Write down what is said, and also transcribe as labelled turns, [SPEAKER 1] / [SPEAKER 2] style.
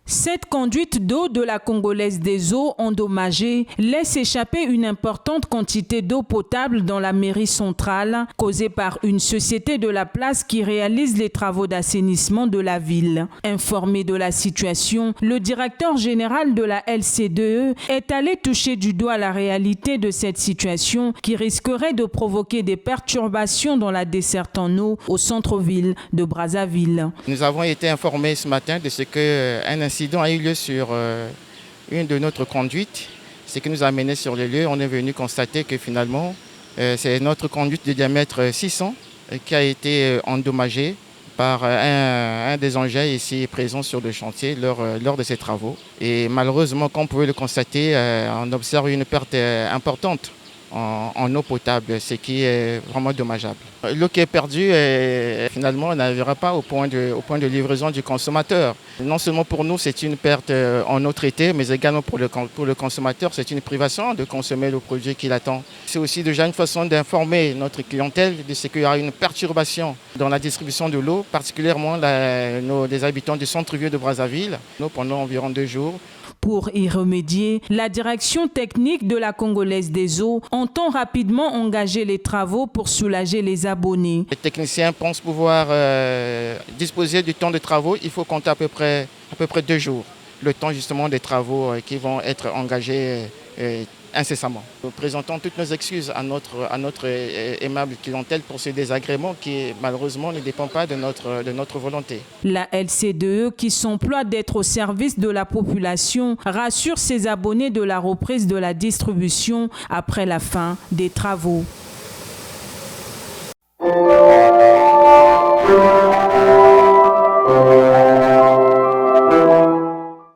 [SPEAKER 1] Cette conduite d'eau de la Congolaise des eaux endommagée laisse échapper une importante quantité d'eau potable dans la mairie centrale, causée par une société de la place qui réalise les travaux d'assainissement de la ville. Informé de la situation, le directeur général de la LCDE est allé toucher du doigt la réalité de cette situation qui risquerait de provoquer des perturbations dans la desserte en eau au centre-ville de Brazzaville.
[SPEAKER 2] Nous avons été informés ce matin de ce qu'un incident a eu lieu sur une de notre conduite. Ce qui nous a amené sur le lieu, on est venu constater que finalement, c'est notre conduite de diamètre 600 qui a été endommagée par un des engins ici présents sur le chantier lors de ces travaux. Et malheureusement, comme vous pouvez le constater, on observe une perte importante en eau potable, ce qui est vraiment dommageable. L'eau qui est perdue, finalement, n'arrivera pas au point de livraison du consommateur. Non seulement pour nous, c'est une perte en eau traitée, mais également pour le consommateur, c'est une privation de consommer le produit qu'il attend. C'est aussi déjà une façon d'informer notre clientèle de ce qu'il y aura une perturbation dans la distribution de l'eau, particulièrement les habitants du centre-ville de Brazzaville, pendant environ 2 jours.
[SPEAKER 1] Pour y remédier, la direction technique de la Congolaise des eaux entend rapidement engager les travaux pour soulager les abonnés.
[SPEAKER 2] Les techniciens pensent pouvoir disposer du temps de travaux. Il faut compter à peu près 2 jours. Le temps justement des travaux qui vont être engagés incessamment. Nous présentons toutes nos excuses à notre aimable clientèle pour ce désagrément qui malheureusement ne dépend pas de notre volonté.
[SPEAKER 1] La LCDE, qui s'emploie d'être au service de la population, rassure ses abonnés de la reprise de la distribution après la fin des travaux.